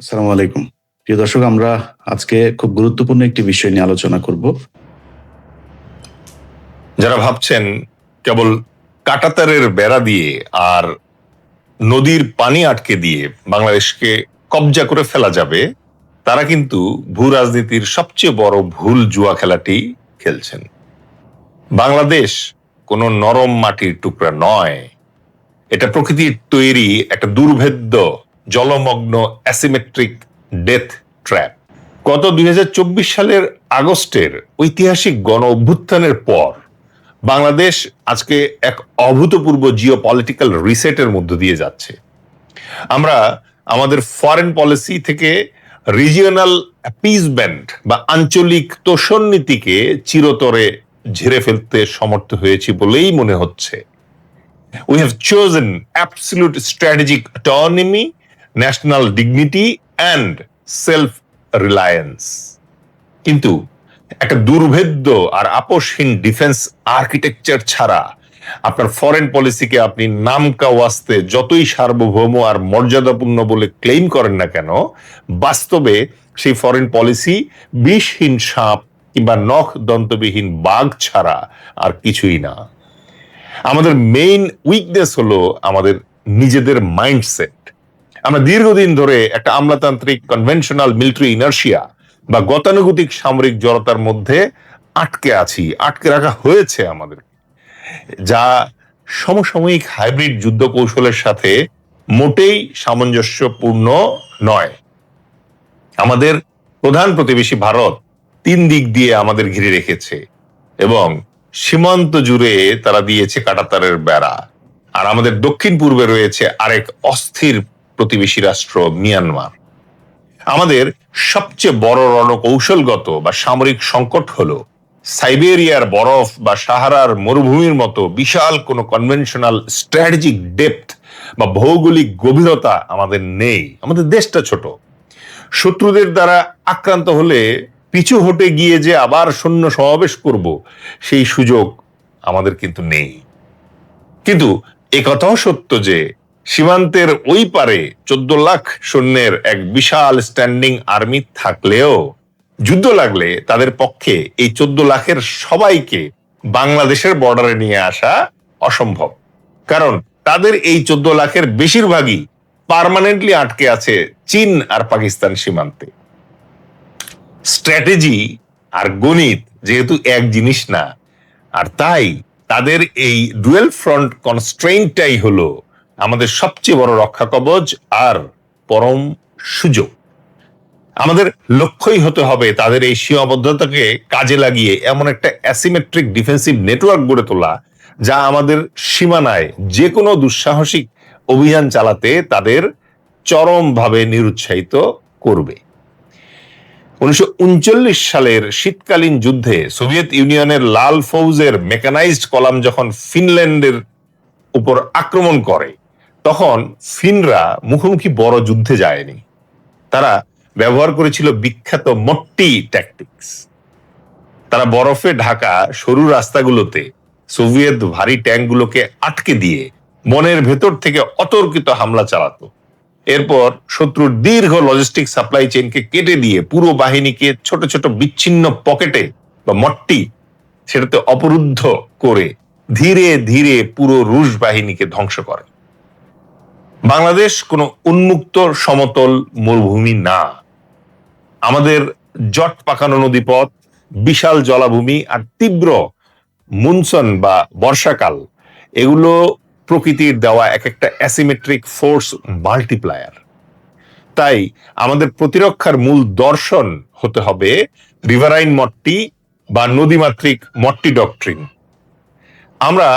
আসসালামু আলাইকুম। প্রিয় দর্শক, আমরা আজকে খুব গুরুত্বপূর্ণ একটি বিষয় নিয়ে আলোচনা করব। যারা ভাবছেন কেবল কাঁটাতারের বেড়া দিয়ে আর নদীর পানি আটকে দিয়ে বাংলাদেশকে কবজা করে ফেলা যাবে, তারা কিন্তু ভূ রাজনীতির সবচেয়ে বড় ভুল জুয়া খেলাটি খেলছেন। বাংলাদেশ কোনো নরম মাটির টুকরা নয়। এটা প্রকৃতির তৈরি একটা দুর্ভেদ্য জলমগ্ন অ্যাসিমেট্রিক ডেথ ট্র্যাপ। গত 2024 সালের আগস্টের ঐতিহাসিক গণ অভ্যুত্থানের পর বাংলাদেশ আজকে এক অভূতপূর্ব জিওপলিটিক্যাল রিসেটের মধ্য দিয়ে যাচ্ছে। আমরা আমাদের ফরেন পলিসি থেকে রিজিওনাল অ্যাপিজমেন্ট বা আঞ্চলিক তোষণ নীতিকে চিরতরে ঝেড়ে ফেলতে সমর্থ হয়েছি বলেই মনে হচ্ছে। We have chosen absolute strategic autonomy, national dignity and self-reliance. কিন্তু একটা দুর্ভেদ্য আর আপোষহীন ডিফেন্স আর্কিটেকচার ছাড়া আপনার ফরেন পলিসিকে আপনি নামকা ওয়াস্তে যতই সার্বভৌম আর মর্যাদাপূর্ণ বলে ক্লেম করেন না কেন, বাস্তবে সেই ফরেন পলিসি বিষহীন সাপ কিংবা নখ দন্তবিহীন বাঘ ছাড়া আর কিছুই না। আমাদের মেইন উইকনেস হলো আমাদের নিজেদের মাইন্ডসেট। আমরা দীর্ঘদিন ধরে একটা আমলাতান্ত্রিক কনভেনশনাল মিলিটারি ইনার্শিয়া বা গতানুগতিক সামরিক জড়তার মধ্যে আটকে রাখা হয়েছে আমাদের, যা সমসাময়িক হাইব্রিড যুদ্ধ কৌশলের সাথে মোটেই সামঞ্জস্যপূর্ণ নয়। আমাদের প্রধান প্রতিবেশী ভারত 3 দিক দিয়ে আমাদের ঘিরে রেখেছে এবং সীমান্ত জুড়ে তারা দিয়েছে কাঁটাতারের বেড়া। আর আমাদের দক্ষিণ পূর্বে রয়েছে আরেক অস্থির প্রতিবেশী রাষ্ট্র মিয়ানমার। আমাদের সবচেয়ে বড় রণকৌশলগত বা সামরিক সংকট হলো সাইবেরিয়ার বরফ বা সাহারার মরুভূমির মতো বিশাল কোনো কনভেনশনাল স্ট্র্যাটেজিক ডেপথ বা ভৌগোলিক গভীরতা আমাদের নেই। আমাদের দেশটা ছোট। শত্রুদের দ্বারা আক্রান্ত হলে পিছু হটে গিয়ে যে আবার সৈন্য সমাবেশ করব, সেই সুযোগ আমাদের কিন্তু নেই। কিন্তু একথাও সত্য যে সীমান্তের ওই পারে 14 লাখ সৈন্যের এক বিশাল স্ট্যান্ডিং আর্মি থাকলেও যুদ্ধ লাগলে তাদের পক্ষে এই 14 লাখের সবাইকে বাংলাদেশের বর্ডারে নিয়ে আসা অসম্ভব। কারণ তাদের এই 14 লাখের বেশিরভাগই পার্মানেন্টলি আটকে আছে চীন আর পাকিস্তান সীমান্তে। স্ট্র্যাটেজি আর গণিত যেহেতু এক জিনিস না, আর তাই তাদের এই ডুয়েল ফ্রন্ট কনস্ট্রেইনটাই হলো আমাদের সবচেয়ে বড় রক্ষা কবচ আর পরম সুযোগ। আমাদের লক্ষ্যই হতে হবে তাদের এই সীমাবদ্ধতাকে কাজে লাগিয়ে এমন একটা অ্যাসিমেট্রিক ডিফেন্সিভ নেটওয়ার্ক গড়ে তোলা, যা আমাদের সীমানায় যে কোনো দুঃসাহসিক অভিযান চালাতে তাদের চরমভাবে নিরুৎসাহিত করবে। 1939 সালের শীতকালীন যুদ্ধে সোভিয়েত ইউনিয়নের লাল ফৌজের মেকানাইজড কলাম যখন ফিনল্যান্ডের উপর আক্রমণ করে, তখন ফিনরা মুখোমুখি বড় যুদ্ধে যায়নি। তারা ব্যবহার করেছিল বিখ্যাত মট্টি ট্যাকটিক্স। তারা বরফে ঢাকা সরু রাস্তাগুলোতে সোভিয়েত ভারী ট্যাঙ্কগুলোকে আটকে দিয়ে বনের ভেতর থেকে অতর্কিত হামলা চালাতো। এরপর শত্রুর দীর্ঘ লজিস্টিক সাপ্লাই চেইনকে কেটে দিয়ে পুরো বাহিনীকে ছোট ছোট বিচ্ছিন্ন পকেটে বা মট্টি সেটাতে অবরুদ্ধ করে ধীরে ধীরে পুরো রুশ বাহিনীকে ধ্বংস করে। বাংলাদেশ কোনো উন্মুক্ত সমতল মরুভূমি না। আমাদের জট পাকানো নদীপথ, বিশাল জলাভূমি আর তীব্র মনসুন বা বর্ষাকাল, এগুলো প্রকৃতির দেওয়া এক একটা অ্যাসিমেট্রিক ফোর্স মাল্টিপ্লায়ার। তাই আমাদের প্রতিরক্ষার মূল দর্শন হতে হবে রিভারাইন মট্টি বা নদীমাতৃক মট্টি ডক্ট্রিন। আমরা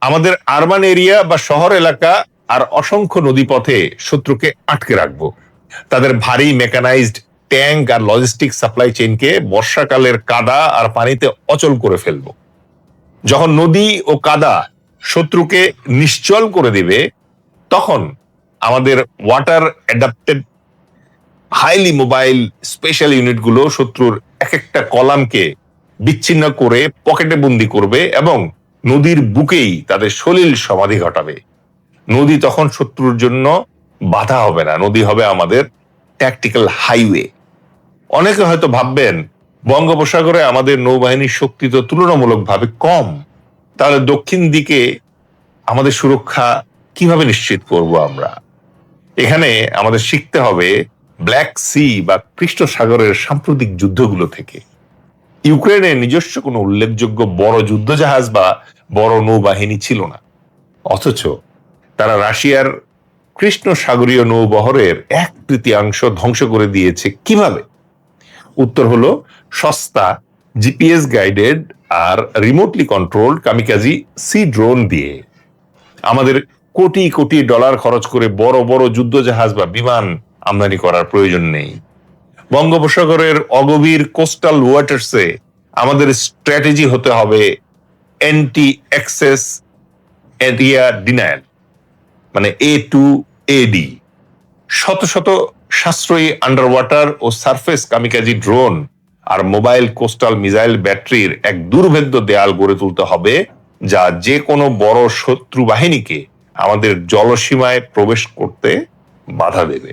আমাদের আরবান এরিয়া বা শহর এলাকা আর অসংখ্য নদীপথে শত্রুকে আটকে রাখবো। তাদের ভারী মেকানাইজড ট্যাঙ্ক আর লজিস্টিক সাপ্লাই চেইনকে বর্ষাকালের কাদা আর পানিতে অচল করে ফেলবো। যখন নদী ও কাদা শত্রুকে নিশ্চল করে দিবে, তখন আমাদের water adapted highly mobile special ইউনিটগুলো শত্রুর এক একটা কলামকে বিচ্ছিন্ন করে পকেটে বন্দি করবে এবং নদীর বুকেই তাদের সলিল সমাধি ঘটাবে। নদী তখন শত্রুর জন্য বাধা হবে না, নদী হবে আমাদের ট্যাকটিক্যাল হাইওয়ে। অনেকে হয়তো ভাববেন বঙ্গোপসাগরে আমাদের নৌবাহিনীর শক্তি তো তুলনামূলকভাবে কম, তাহলে দক্ষিণ দিকে আমাদের সুরক্ষা কিভাবে নিশ্চিত করব আমরা? এখানে আমাদের শিখতে হবে ব্ল্যাক সি বা কৃষ্ণ সাগরের সাম্প্রতিক যুদ্ধগুলো থেকে। ইউক্রেনের নিজস্ব কোনো উল্লেখযোগ্য বড় যুদ্ধজাহাজ বা বড় নৌবাহিনী ছিল না, অথচ তারা রাশিয়ার কৃষ্ণ সাগরীয় নৌবহরের 1/3 ধ্বংস করে দিয়েছে। কিভাবে? উত্তর হলো সস্তা জিপিএস গাইডেড আর remotely controlled kamikaze sea drone দিয়ে। আমাদের কোটি কোটি ডলার খরচ করে বড় বড় যুদ্ধজাহাজ বা বিমান আমদানি করার প্রয়োজন নেই। বঙ্গোপসাগরের অগভীর কোস্টাল ওয়াটার্সে আমাদের স্ট্র্যাটেজি হতে হবে অ্যান্টি অ্যাক্সেস এরিয়া ডিনায়াল, মানে A2AD। শত শত সাশ্রয়ী আন্ডার ওয়াটার ও সারফেস কামিকাজি ড্রোন আর মোবাইল কোস্টাল মিসাইল ব্যাটারির এক দুর্ভেদ্য দেয়াল গড়ে তুলতে হবে, যা যে কোনো বড় শত্রু বাহিনীকে আমাদের জলসীমায় প্রবেশ করতে বাধা দেবে।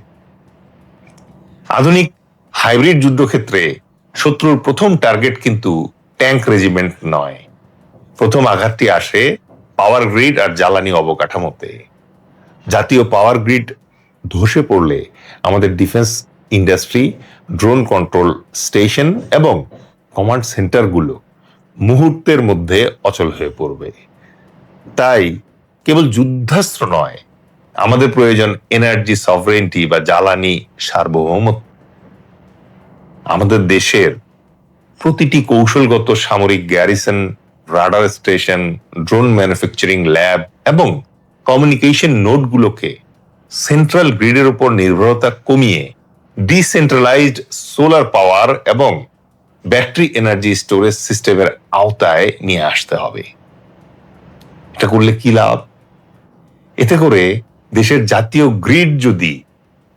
আধুনিক হাইব্রিড যুদ্ধক্ষেত্রে শত্রুর প্রথম টার্গেট কিন্তু ট্যাঙ্ক রেজিমেন্ট নয়। প্রথম আঘাতটি আসে পাওয়ার গ্রিড আর জ্বালানি অবকাঠামোতে। জাতীয় পাওয়ার গ্রিড ধসে পড়লে আমাদের defence industry, drone control station এবং কমান্ড সেন্টারগুলো মুহূর্তের মধ্যে অচল হয়ে পড়বে। তাই কেবল যুদ্ধাস্ত্র নয়, আমাদের প্রয়োজন এনার্জি সভরেন্টি বা জ্বালানি সার্বভৌমত্ব। আমাদের দেশের প্রতিটি কৌশলগত সামরিক garrison, radar station, drone manufacturing lab এবং কমিউনিকেশন নোডগুলোকে সেন্ট্রাল গ্রিডের উপর নির্ভরতা কমিয়ে ডিসেন্ট্রালাইজড সোলার পাওয়ার এবং ব্যাটারি এনার্জি স্টোরেজ সিস্টেমের আওতায় নিয়ে আসতে হবে। এটা করলে কি লাভ? এতে করে দেশের জাতীয় গ্রিড যদি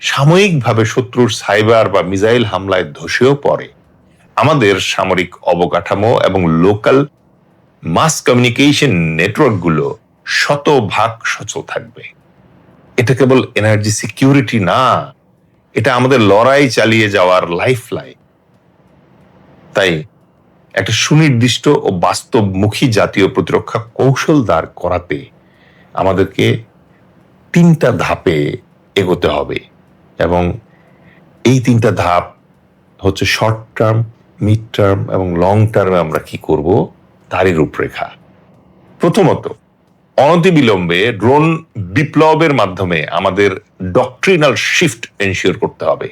সাময়িকভাবে শত্রুর সাইবার বা মিসাইল হামলায় ধসেও পড়ে, আমাদের সামরিক অবকাঠামো এবং লোকাল মাস কমিউনিকেশন নেটওয়ার্কগুলো শতভাগ সচল থাকবে। এটা কেবল এনার্জি সিকিউরিটি না, এটা আমাদের লড়াই চালিয়ে যাওয়ার লাইফ লাইন। তাই একটা সুনির্দিষ্ট ও বাস্তবমুখী জাতীয় প্রতিরক্ষা কৌশল দাঁড় করাতে আমাদেরকে 3টা ধাপে এগোতে হবে, এবং এই 3টা ধাপ হচ্ছে শর্ট টার্ম, মিড টার্ম এবং লং টার্মে আমরা কি করব তারই রূপরেখা। প্রথমত, অনতিবিলম্বে ড্রোন বিপ্লবের মাধ্যমে আমাদের ডক্ট্রিনাল শিফট এনশিওর করতে হবে।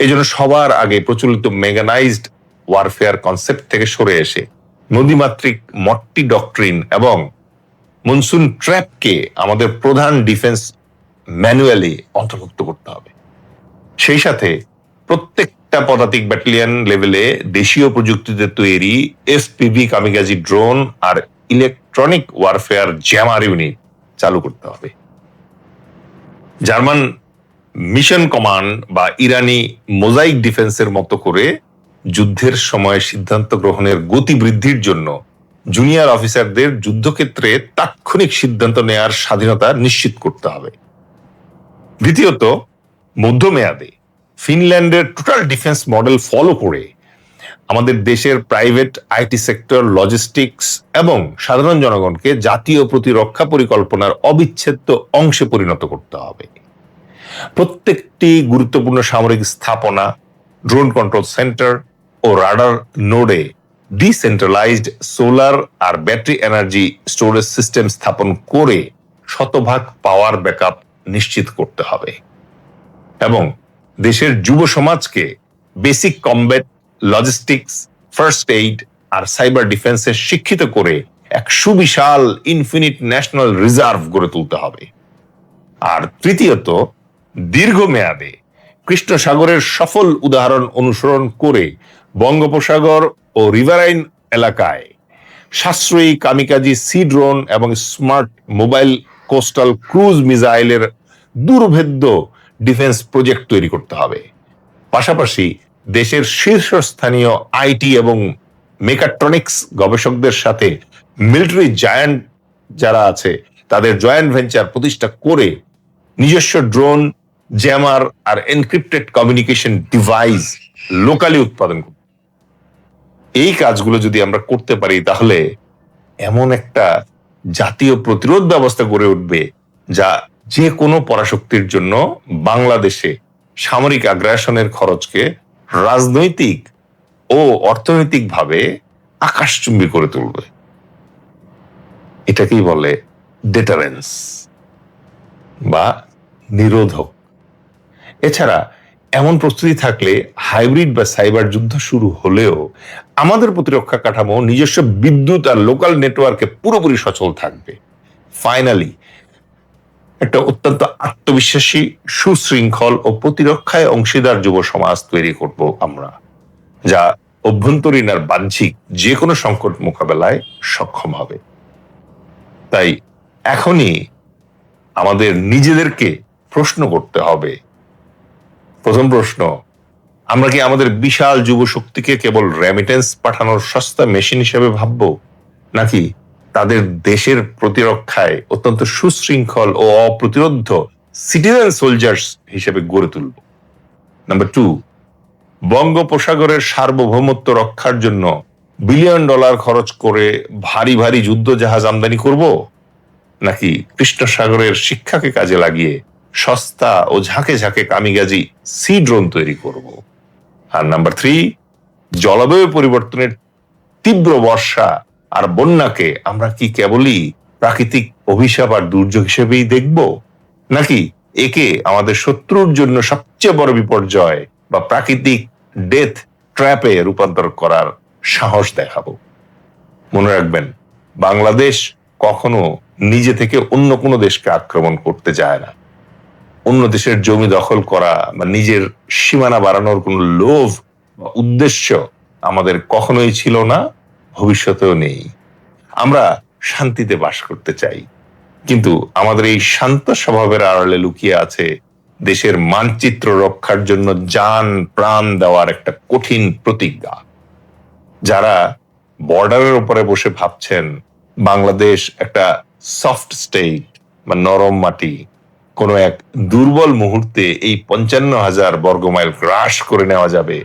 এই জন্য সবার আগে প্রচলিত মেগানাইজড ওয়ারফেয়ার কনসেপ্ট থেকে সরে এসে নদীমাতৃক মট্টি ডক্ট্রিন এবং মনসুন ট্র্যাপকে আমাদের প্রধান ডিফেন্স ম্যানুয়ালি অন্তর্ভুক্ত করতে হবে। সেই সাথে প্রত্যেকটা পদাতিক ব্যাটালিয়ন লেভেলে দেশীয় প্রযুক্তিতে তৈরি এফপিভি কামিকাজি ড্রোন আর ইলেকট্রনিক ওয়ারফেয়ার জ্যামার ইউনিট চালু করতে হবে। জার্মান মিশন কমান্ড বা ইরানি মোজাইক ডিফেন্সের মতো করে যুদ্ধের সময় সিদ্ধান্ত গ্রহণের গতি বৃদ্ধির জন্য জুনিয়র অফিসারদের যুদ্ধক্ষেত্রে তাৎক্ষণিক সিদ্ধান্ত নেয়ার স্বাধীনতা নিশ্চিত করতে হবে। দ্বিতীয়ত, মধ্যমেয়াদে ফিনল্যান্ডের টোটাল ডিফেন্স মডেল ফলো করে আমাদের দেশের প্রাইভেট আইটি সেক্টর, লজিস্টিক্স এবং সাধারণ জনগণকে জাতীয় প্রতিরক্ষা পরিকল্পনার অবিচ্ছেদ্য অংশে পরিণত করতে হবে। প্রত্যেকটি গুরুত্বপূর্ণ সামরিক স্থাপনা, ড্রোন কন্ট্রোল সেন্টার ও রাডার নোডে ডিসেন্ট্রালাইজড সোলার আর ব্যাটারি এনার্জি স্টোরেজ সিস্টেম স্থাপন করে শতভাগ পাওয়ার ব্যাকআপ নিশ্চিত করতে হবে, এবং দেশের যুব সমাজকে basic combat, logistics, first aid আর সাইবার ডিফেন্সে শিক্ষিত করে এক সুবিশাল ইনফিনিট ন্যাশনাল রিজার্ভ গড়ে তুলতে হবে। আর তৃতীয়ত, দীর্ঘমেয়াদে কৃষ্ণ সাগরের সফল উদাহরণ অনুসরণ করে বঙ্গোপসাগর ও রিভারাইন এলাকায় সাশ্রয়ী কামিকাজি সি ড্রোন এবং স্মার্ট মোবাইল কোস্টাল ক্রুজ মিসাইলের দুর্ভেদ্য ডিফেন্স প্রজেক্ট তৈরি করতে হবে। পাশাপাশি দেশের শীর্ষস্থানীয় আইটি এবং মেকাট্রনিক্স গবেষকদের সাথে মিলিটারি জায়ান্ট যারা আছে তাদের জয়েন্ট ভেঞ্চার প্রতিষ্ঠা করে নিজস্ব ড্রোন, জ্যামার আর এনক্রিপ্টেড কমিউনিকেশন ডিভাইস লোকালি উৎপাদন করব। এই কাজগুলো যদি আমরা করতে পারি তাহলে এমন একটা জাতীয় প্রতিরোধ ব্যবস্থা গড়ে উঠবে যা যে কোনো পরাশক্তির জন্য বাংলাদেশে সামরিক আগ্রাসনের খরচকে রাজনৈতিক ও অর্থনৈতিকভাবে আকাশচুম্বী করে তুলবে। এটাকেই বলে ডেটারেন্স বা নিরোধক। এছাড়া এমন প্রস্তুতি থাকলে হাইব্রিড বা সাইবার যুদ্ধ শুরু হলেও আমাদের প্রতিরক্ষা কাঠামো নিজস্ব বিদ্যুৎ আর লোকাল নেটওয়ার্কে পুরোপুরি সচল থাকবে। ফাইনালি একটা অত্যন্ত আত্মবিশ্বাসী, সুশৃঙ্খল ও প্রতিরক্ষায় অংশীদার যুব সমাজ তৈরি করব আমরা, যা অভ্যন্তরীণ আর বাহ্যিক যে কোনো সংকট মোকাবেলায় সক্ষম হবে। তাই এখনই আমাদের নিজেদেরকে প্রশ্ন করতে হবে। প্রথম প্রশ্ন, আমরা কি আমাদের বিশাল যুব শক্তিকে কেবল রেমিটেন্স পাঠানোর সস্তা মেশিন হিসেবে ভাববো, নাকি তাদের দেশের প্রতিরক্ষায় অত্যন্ত সুশৃঙ্খল ও অপ্রতিরোধ্য সিটিজেন সোলজার্স হিসেবে গড়ে তুলব? নাম্বার 2, বঙ্গোপসাগরের সার্বভৌমত্ব রক্ষার জন্য $1 বিলিয়ন খরচ করে ভারী ভারী যুদ্ধ জাহাজ আমদানি করব, নাকি কৃষ্ণ সাগরের শিক্ষাকে কাজে লাগিয়ে সস্তা ও ঝাঁকে ঝাঁকে কামিগাজি সি ড্রোন তৈরি করব? আর নাম্বার 3, জলবায়ু পরিবর্তনের তীব্র বর্ষা আর বন্যাকে আমরা কি কেবলই প্রাকৃতিক অভিশাপ আর দুর্যোগ হিসেবেই দেখব, নাকি একে আমাদের শত্রুর জন্য সবচেয়ে বড় বিপর্যয় বা প্রাকৃতিক ডেথ ট্র্যাপে রূপান্তর করার সাহস দেখাবো? মনে রাখবেন, বাংলাদেশ কখনো নিজে থেকে অন্য কোনো দেশকে আক্রমণ করতে যায় না। অন্য দেশের জমি দখল করা বা নিজের সীমানা বাড়ানোর কোনো লোভ বা উদ্দেশ্য আমাদের কখনোই ছিল না, ভবিষ্যতেও নেই। আমরা শান্তিতে বাস করতে চাই, কিন্তু আমাদের এই শান্ত স্বভাবের আড়ালে লুকিয়ে আছে দেশের মানচিত্র রক্ষার জন্য জান প্রাণ দেওয়ার একটা কঠিন প্রতিজ্ঞা। যারা বর্ডারের উপরে বসে ভাবছেন বাংলাদেশ একটা সফট স্টেট বা নরম মাটি, কোনো এক দুর্বল মুহূর্তে এই 55,000 বর্গমাইল গ্রাস করে নেওয়া যাবে,